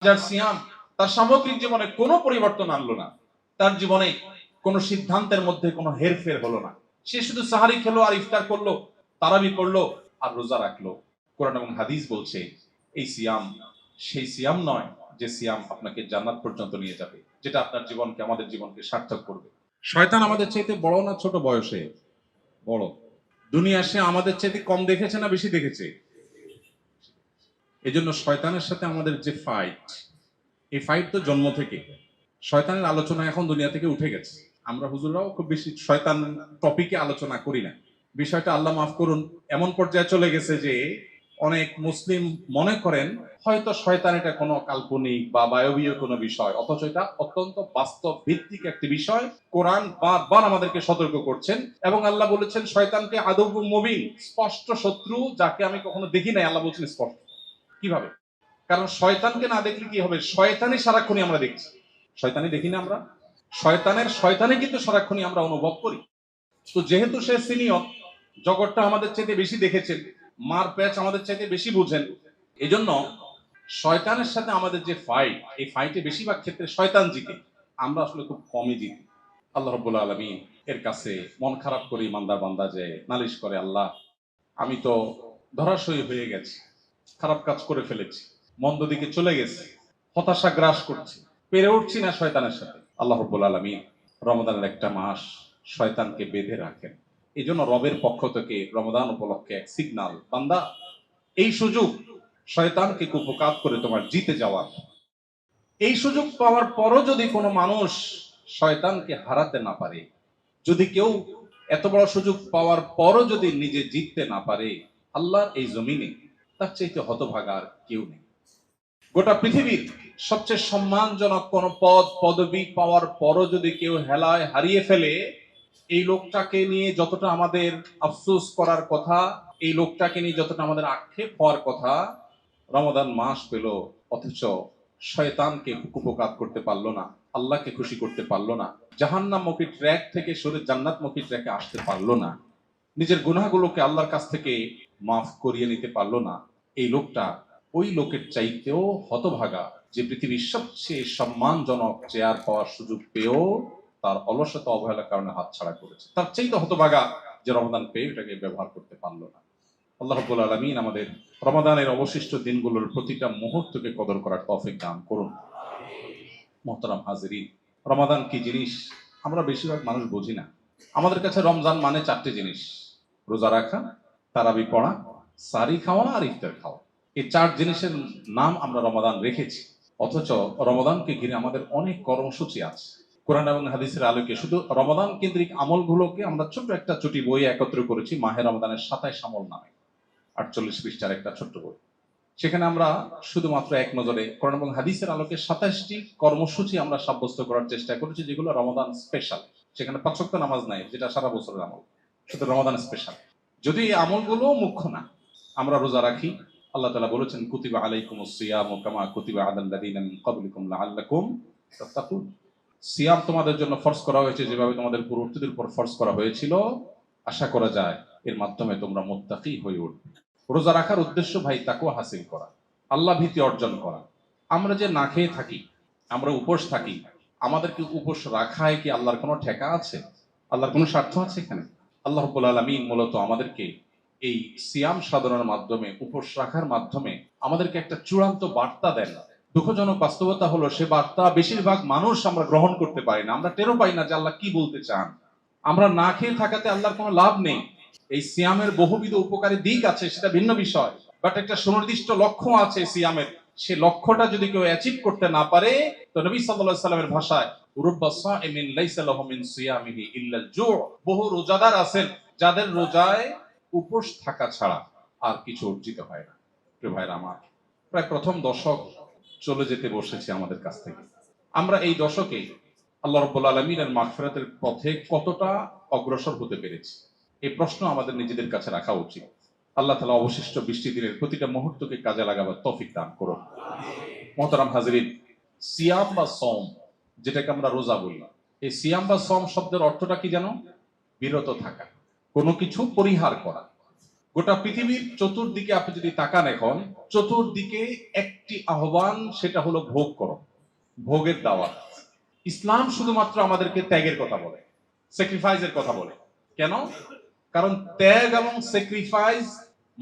যার সিয়াম তার সামগ্রিক জীবনে কোনো পরিবর্তন আনলো না, তার জীবনে কোনো সিদ্ধান্তের মধ্যে কোনো হেরফের হলো না। সে শুধু সাহারি খেলো আর ইফতার করলো, তারাবি পড়লো আর রোজা রাখলো। কোরআন এবং হাদিস বলছে এই সিয়াম সেই সিয়াম নয় যে সিয়াম আপনাকে জান্নাত পর্যন্ত নিয়ে যাবে, যেটা আপনার জীবনকে, আমাদের জীবনকে সার্থক করবে। শয়তান আমাদের চাইতে বড় না ছোট বয়সে? বড়। দুনিয়া সে আমাদের চাইতে কম দেখেছে না বেশি দেখেছে? এজন্য শয়তানের সাথে আমাদের যে ফাইট, এই ফাইট তো জন্ম থেকে। শয়তানের আলোচনা এখন দুনিয়া থেকে উঠে গেছে। আমরা হুজুররাও খুব বেশি শয়তান টপিকে আলোচনা করি না। বিষয়টা আল্লাহ মাফ করুন এমন পর্যায়ে চলে গেছে যে অনেক মুসলিম মনে করেন হয়তো শয়তান এটা কোনো কাল্পনিক বা বায়বীয় কোনো বিষয়, অথচ এটা অত্যন্ত বাস্তব ভিত্তিক একটি বিষয়। কোরআন বারবার আমাদেরকে সতর্ক করছেন এবং আল্লাহ বলেছেন শয়তানকে আদবুম মুবিন, স্পষ্ট শত্রু, যাকে আমি কখনো দেখি নাই। আল্লাহ বলছেন স্পষ্ট। কিভাবে? কারণ শয়তানকে না দেখলে কি হবে? শয়তানই সারাক্ষণই আমরা দেখছি। শয়তানি দেখি না আমরা? শয়তানে কিন্তু সারাক্ষণই আমরা অনুভব করি। তো যেহেতু সে সিনিয়র, জগৎটা আমাদের চাইতে বেশি দেখেছেন, মার প্যাচ আমাদের চাইতে বেশি বুঝেন, এজন্য শয়তানের সাথে আমাদের যে ফাইট, এই ফাইটে বেশিরভাগ ক্ষেত্রে শয়তান জিতে, আমরা আসলে খুব কমই জিতি। আল্লাহ রাব্বুল আলামিন এর কাছে মন খারাপ করে ইমানদার বান্দা যে নালিশ করে, আল্লাহ আমি তো ধরাশয়ী হয়ে গেছি, খারাপ কাজ করে ফেলেছি, মন্দ দিকে চলে গেছি, হতাশা গ্রাস করছি, পেরে উঠছি না শয়তানের সাথে। আল্লাহ রাব্বুল আলামিন রমজানের একটা মাস শয়তানকে বেঁধে রাখেন। এই জন্য রবের পক্ষ থেকে রমজান উপলক্ষে এক সিগনাল, বান্দা এই সুযোগ শয়তানকে কুপকাত করে তোমার জিতে যাওয়ার। এই সুযোগ পাওয়ার পরও যদি কোনো মানুষ শয়তানকে হারাতে না পারে, যদি কেউ এত বড় সুযোগ পাওয়ার পরও যদি নিজে জিততে না পারে, আল্লাহর এই জমিনে তার চাইতে হতভাগা আর কেউ নেই। গোটা পৃথিবীর সবচেয়ে সম্মানজনক কোন পদ পদবি পাওয়ার পরও যদি কেউ হেলায় হারিয়ে ফেলে, এই লোকটাকে নিয়ে যতটা আমাদের আফসোস করার কথা, এই লোকটাকে নিয়ে যতটা আমাদের আক্ষেপ হওয়ার কথা, রমাদান মাস পেল অথচ শয়তানকে কুপকাত করতে পারলো না, আল্লাহকে খুশি করতে পারলো না, জাহান্নামমুখী ট্র্যাক থেকে সরে জান্নাতমুখী ট্র্যাকে আসতে পারলো না, নিজের গুনাহগুলোকে আল্লাহর কাছ থেকে মাফ করিয়ে নিতে পারলো না, এই লোকটা ওই লোকের চাইতেও হতভাগা যে পৃথিবীর সবচেয়ে সম্মানজনক চেয়ার পাওয়ার সুযোগ পেয়েও তার অলসতা অবহেলার কারণে হাতছাড়া করেছে। তার চাইতে হতভাগা যে রমাদান পেয়ে এটাকে ব্যবহার করতে পারলো না। আল্লাহ রাব্বুল আলামিন আমাদের রমাদানের অবশিষ্ট দিনগুলোর প্রতিটা মুহূর্তকে কদর করার তৌফিক দান করুন। মুহতারাম হাজিরিন, রমাদান কি জিনিস আমরা বেশিরভাগ মানুষ বুঝি না। আমাদের কাছে রমজান মানে চারটি জিনিস: রোজা রাখা, তারাবি পড়া, সারি খাওয়া আর ইফতার খাওয়া। এই চার জিনিসের নাম আমরা রমাদান রেখেছি, অথচ রমাদানকে ঘিরে আমাদের অনেক কর্মসূচি আছে। কোরআন এবং হাদিসের আলোকে শুধু রমাদান কেন্দ্রিক আমলগুলোকে আমরা ছোট্ট একটা চুটি বই একত্র করেছি, মাহে রমাদানের 27 আমল নামে, 48 পৃষ্ঠার একটা ছোট্ট বই। সেখানে আমরা শুধুমাত্র এক নজরে কোরআন এবং হাদিসের আলোকে 27টি কর্মসূচি আমরা সাব্যস্ত করার চেষ্টা করেছি, যেগুলো রমাদান স্পেশাল। সেখানে 5 ওয়াক্ত নামাজ নাই, যেটা সারা বছরের আমল, শুধু রমাদান স্পেশাল। যদি এই আমলগুলো মুখ্য না, আমরা রোজা রাখি, আল্লাহ তাআলা বলেছেন কুতিবা আলাইকুমুস সিয়ামু কামা কুতিবা আলাল লাযিনা মিন ক্বাবলিকুম লাআল্লাকুম তাত্তাকুন। সিয়াম তোমাদের জন্য ফরজ করা হয়েছে যেভাবে তোমাদের পূর্ববর্তীদের উপর ফরজ করা হয়েছিল, আশা করা যায় এর মাধ্যমে তোমরা মুত্তাকি হয়ে উঠবে। রোজা রাখার উদ্দেশ্য ভাই তাকওয়া হাসিল করা, আল্লাহ ভীতি অর্জন করা। আমরা যে না খেয়ে থাকি, আমরা উপোস থাকি, আমাদেরকে উপোস রাখায় কি আল্লাহর কোনো ঠেকা আছে? আল্লাহর কোনো স্বার্থ আছে এখানে? আল্লাহ রাব্বুল আলামিন মূলত আমাদেরকে এই সিয়াম সাধনার মাধ্যমে, উপোস রাখার মাধ্যমে আমাদেরকে একটা চূড়ান্ত বার্তা দেন। দুঃখজনক বাস্তবতা হলো সে বার্তা বেশিরভাগ মানুষ আমরা গ্রহণ করতে পারি না, আমরা টেরও পাই না যে আল্লাহ কি বলতে চান। আমরা না খেয়ে থাকাতে আল্লাহর কোনো লাভ নেই। এই সিয়ামের বহুবিধ উপকারী দিক আছে, সেটা ভিন্ন বিষয়, বাট একটা সুনির্দিষ্ট লক্ষ্য আছে সিয়ামের। সে লক্ষ্যটা যদি কেউ অ্যাচিভ করতে না পারে, তো নবী সাল্লাল্লাহু আলাইহি সাল্লামের ভাষায় রুব্বা সাইমিন লাইসা লাহু মিন সিয়ামিহি ইল্লাল জু', বহু রোজাদার আছেন যাদের রোজায় উপোস থাকা ছাড়া আর কিছু অর্জিত হয় না। প্রিয় ভাইরা আমার, প্রায় প্রথম দশক চলে যেতে বসেছে আমাদের কাছ থেকে। আমরা এই দশকে আল্লাহ রাব্বুল আলামিনের মাগফিরাতের পথে কতটা অগ্রসর হতে পেরেছি, এই প্রশ্ন আমাদের নিজেদের কাছে রাখা উচিত। আল্লাহ তাআলা অবশিষ্ট 20টি দিনের প্রতিটা মুহূর্তকে কাজে লাগাবার তৌফিক দান করুন। মুহতারাম হাজিরিন, সিয়াম বা সওম, যেটাকে আমরা রোজা বলি, এই সিয়াম বা সওম শব্দের অর্থটা কি জানো? বিরত থাকা, কোনো কিছু পরিহার করা। গোটা পৃথিবীর চতুর্দিকে আপনি যদি তাকান, এখন চতুর্দিকে একটি আহ্বান, সেটা হলো ভোগ করো, ভোগের দাওয়াত। ইসলাম শুধুমাত্র আমাদেরকে ত্যাগের কথা বলে, স্যাক্রিফাইসের কথা বলে। কেন? কারণ ত্যাগ এবং স্যাক্রিফাইস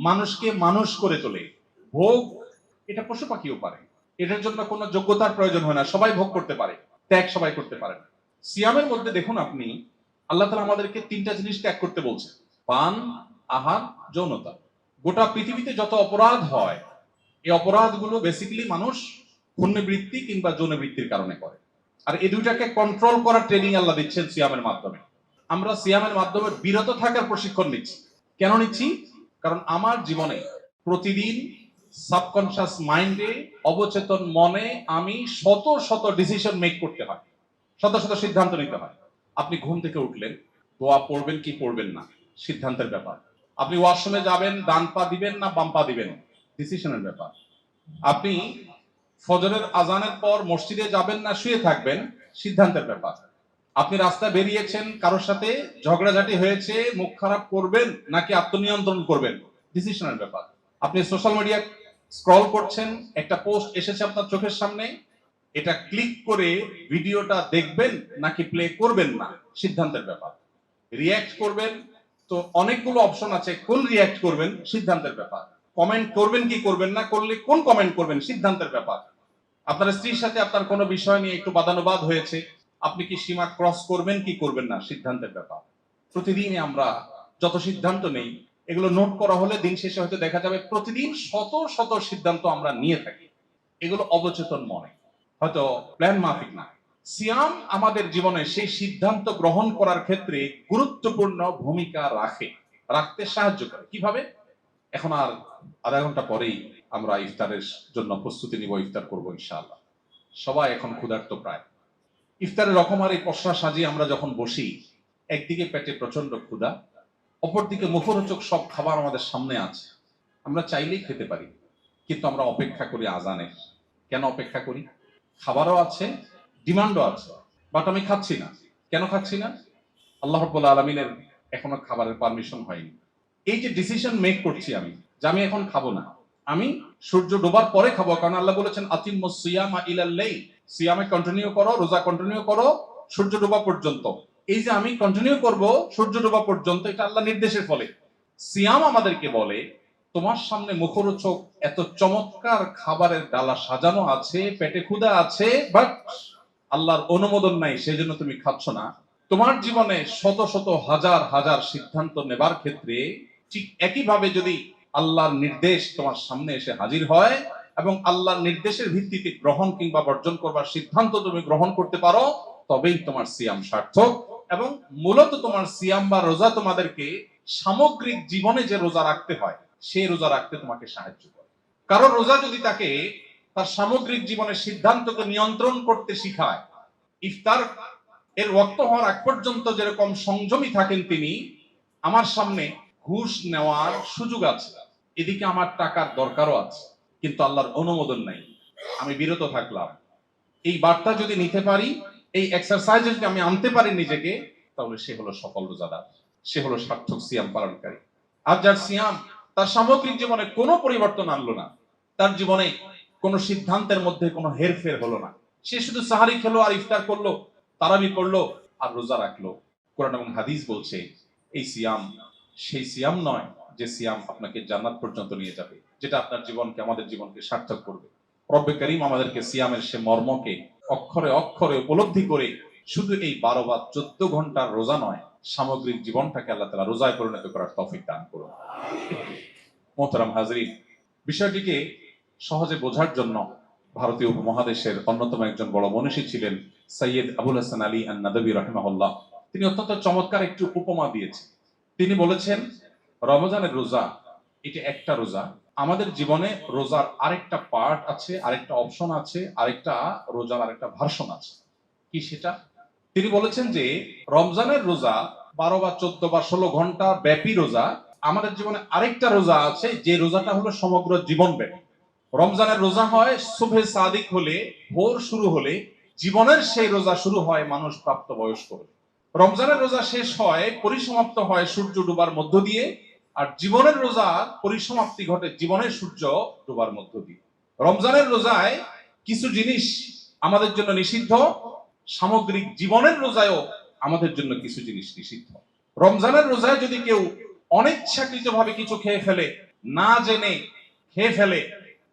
মানুষকে মানুষ করে তোলে। ভোগ এটা পশু পাখিও পারে, এটার জন্য কোনো যোগ্যতার প্রয়োজন হয় না, সবাই ভোগ করতে পারে, ত্যাগ সবাই করতে পারে না। সিয়ামের মধ্যে দেখুন আপনি, আল্লাহ তাআলা আমাদেরকে তিনটা জিনিস ত্যাগ করতে বলছে: পান, আহার, যৌনতা। গোটা পৃথিবীতে যত অপরাধ হয়, এই অপরাধগুলো বেসিক্যালি মানুষ পুণ্যবৃত্তি কিংবা যৌনবৃত্তির কারণে করে। আর এই দুইটাকে কন্ট্রোল করার ট্রেনিং আল্লাহ দিচ্ছেন সিয়ামের মাধ্যমে। আমরা সিয়ামের মাধ্যমে বিরত থাকার প্রশিক্ষণ নিচ্ছি। কেন নিচ্ছি? কারণ আমার জীবনে প্রতিদিন সাবকনশিয়াস মাইন্ডে, অবচেতন মনে আমি শত শত ডিসিশন মেক করতে হয়, শত শত সিদ্ধান্ত নিতে হয়। আপনি ঘুম থেকে উঠলেন, দোয়া পড়বেন কি পড়বেন না, সিদ্ধান্তের ব্যাপার। আপনি ওয়াশরুমে যাবেন, ডান পা দিবেন না বাম পা দিবেন, ডিসিশনের ব্যাপার। আপনি ফজরের আজানের পর মসজিদে যাবেন না শুয়ে থাকবেন, সিদ্ধান্তের ব্যাপার। আপনি রাস্তায় বেরিয়েছেন, কারোর সাথে ঝগড়াঝাটি হয়েছে, মুখ খারাপ করবেন নাকি আত্মনিয়ন্ত্রণ করবেন, ডিসিশনের ব্যাপার। আপনি সোশ্যাল মিডিয়া স্ক্রল করছেন, একটা পোস্ট এসেছে আপনার চোখের সামনে, এটা ক্লিক করে ভিডিওটা দেখবেন নাকি প্লে করবেন না, সিদ্ধান্তের ব্যাপার। রিয়্যাক্ট করবেন, তো অনেকগুলো অপশন আছে, কোন রিয়্যাক্ট করবেন, সিদ্ধান্তের ব্যাপার। কমেন্ট করবেন কি করবেন না, করলে কোন কমেন্ট করবেন, সিদ্ধান্তের ব্যাপার। আপনার স্ত্রীর সাথে আপনার কোনো বিষয় নিয়ে একটু বাদানুবাদ হয়েছে, আপনি কি সীমা ক্রস করবেন কি করবেন না, সিদ্ধান্তের ব্যাপার। প্রতিদিনই আমরা যত সিদ্ধান্ত নেই, এগুলো নোট করা হলে দিন শেষে হয়তো দেখা যাবে প্রতিদিন শত শত সিদ্ধান্ত আমরা নিয়ে থাকি। এগুলো অবচেতন মনে, হয়তো প্ল্যান মাফিক না। সিয়াম আমাদের জীবনে সেই সিদ্ধান্ত গ্রহণ করার ক্ষেত্রে গুরুত্বপূর্ণ ভূমিকা রাখতে সাহায্য করে। কিভাবে? এখন আর আধা ঘন্টা পরেই আমরা ইফতারের জন্য প্রস্তুতি নিব, ইফতার করবো ইনশাআল্লাহ। সবাই এখন ক্ষুধার্ত প্রায়। ইফতারের রকমারি পসরা সাজিয়ে আমরা যখন বসি, একদিকে পেটে প্রচন্ড ক্ষুধা, অপরদিকে মুখরোচক সব খাবার আমাদের সামনে আছে, আমরা চাইলেই খেতে পারি, কিন্তু আমরা অপেক্ষা করি আজানের। কেন অপেক্ষা করি? খাবারও আছে, ডিমান্ডও আছে, বাট আমি খাচ্ছি না। কেন খাচ্ছি না? আল্লাহ রাব্বুল আলামিনের এখনো খাবারের পারমিশন হয়নি। এই যে ডিসিশন মেক করছি আমি, যে আমি এখন খাবো না, আমি সূর্য ডোবার পরে খাবো, কারণ আল্লাহ বলেছেন আতিম্মুস সিয়ামা ইলাল লাইল, সিয়ামে কন্টিনিউ করো, রোজা কন্টিনিউ করো সূর্য ডোবা পর্যন্ত। এই যে আমি কন্টিনিউ করব সূর্য ডোবা পর্যন্ত, এটা আল্লাহ নির্দেশের ফলে। সিয়াম আমাদেরকে বলে তোমার সামনে মুখরোচক এত চমৎকার খাবারের ডালা সাজানো আছে, পেটে ক্ষুধা আছে, বাট আল্লাহর অনুমোদন নাই, সেই জন্য তুমি খাচ্ছ না। তোমার জীবনে শত শত হাজার হাজার সিদ্ধান্ত নেবার ক্ষেত্রে ঠিক একইভাবে যদি আল্লাহর নির্দেশ তোমার সামনে এসে হাজির হয় এবং আল্লাহর নির্দেশের ভিত্তিতে গ্রহণ কিংবা বর্জন করবার সিদ্ধান্ত তুমি গ্রহণ করতে পারো, তবেই তোমার সিয়াম সার্থক। এবং মূলত তোমার সিয়াম বা রোজা তোমাদেরকে সামগ্রিক জীবনে যে রোজা রাখতে হয়, সেই রোজা রাখতে তোমাকে সাহায্য করে। কারণ রোজা যদি তাকে তার সামগ্রিক জীবনের সিদ্ধান্তকে নিয়ন্ত্রণ করতে শিখায়, ইফতার এর ওয়াক্ত হওয়ার আগ পর্যন্ত যেরকম সংযমী থাকেন তিনি, আমার সামনে ঘুষ নেওয়ার সুযোগ আছে, এদিকে আমার টাকার দরকারও আছে, কিন্তু আল্লাহর অনুমোদন নাই, আমি বিরত থাকলাম। এই বার্তা যদি নিতে পারি, এই এক্সারসাইজ যদি আমি আনতে পারি নিজেকে, তাহলে সে হলো সফল রোজাদার, সে হলো সার্থক সিয়াম পালনকারী। আর যার সিয়াম তার সামগ্রিক জীবনে কোনো পরিবর্তন আনলো না, তার জীবনে কোনো সিদ্ধান্তের মধ্যে কোনো হেরফের হলো না, সে শুধু সাহারি খেলো আর ইফতার করলো, তারাবি পড়লো আর রোজা রাখলো, কোরআন এবং হাদিস বলছে এই সিয়াম সেই সিয়াম নয় যে সিয়াম আপনাকে জান্নাত পর্যন্ত নিয়ে যাবে, যেটা আপনার জীবনকে, আমাদের জীবনকে সার্থক করবে। রব্বে করিম আমাদেরকে সিয়ামের সে মর্মকে অক্ষরে অক্ষরে উপলব্ধি করে শুধু এই 12 বা 14 ঘন্টার রোজা নয়, সামগ্রিক জীবনটাকে আল্লাহ তাআলা রোজায় পরিণত করার তৌফিক দান করুন। মোহতারাম হাজরিন, বিষয়টিকে সহজে বোঝার জন্য ভারতীয় উপমহাদেশের অন্যতম একজন বড় মনীষী ছিলেন সৈয়দ আবুল হাসান আলী আন-নাদবী রাহিমাহুল্লাহ। তিনি অত্যন্ত চমৎকার একটি উপমা দিয়েছেন। তিনি বলেছেন, রমজানের রোজা এটা একটা রোজা, আমাদের জীবনে রোজার আরেকটা পার্ট আছে, আরেকটা অপশন আছে, আরেকটা রোজার আরেকটা ভার্সন আছে। কি সেটা? তিনি বলেছেন যে রমজানের রোজা 12 বা 14 বা 16 ঘন্টা ব্যাপী রোজা, আমাদের জীবনে আরেকটা রোজা আছে, যে রোজাটা হলো সমগ্র জীবন ব্যাপী। রমজানের রোজা হয় সুবহে সাদিক হলে, ভোর শুরু হলে, জীবনের সেই রোজা শুরু হয় মানুষ প্রাপ্ত বয়স্ক হলে। রমজানের রোজা শেষ হয়, পরিসমাপ্ত হয় সূর্য ডুবার মধ্য দিয়ে, আর জীবনের রোজার পরিসমাপ্তি ঘটে জীবনের সূর্য ডোবার মধ্য দিয়ে। রমজানের রোজায় কিছু জিনিস আমাদের জন্য নিষিদ্ধ, সামগ্রিক জীবনের রোজায়ও আমাদের জন্য কিছু জিনিস নিষিদ্ধ। রমজানের রোজায় যদি কেউ অনিচ্ছাকৃতভাবে কিছু খেয়ে ফেলে, না জেনে খেয়ে ফেলে,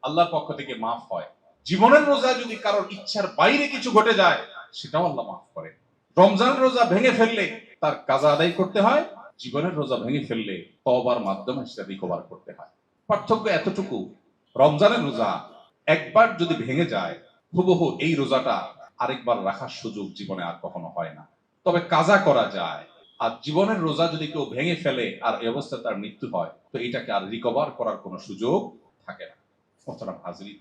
আল্লাহর পক্ষ থেকে মাফ হয়। জীবনের রোজায় যদি কারোর ইচ্ছার বাইরে কিছু ঘটে যায়, সেটাও আল্লাহ মাফ করে। রমজানের রোজা ভেঙে ফেললে তার কাজা আদায় করতে হয়, জীবনের রোজা ভেঙে ফেললে তওবার মাধ্যমে সেটা রিকভার করতে হয়। পার্থক্য এতটুকু, রমজানের রোজা একবার যদি ভেঙে যায়, হুবহু এই রোজাটা আরেকবার রাখার সুযোগ জীবনে আর কখনো হয় না। তবে কাজা করা যায়। আর জীবনের রোজা যদি কেউ ভেঙে ফেলে আর এই অবস্থায় তার মৃত্যু হয়, তো এটাকে আর রিকভার করার কোনো সুযোগ থাকে না। মোহতারাম হাজরিন,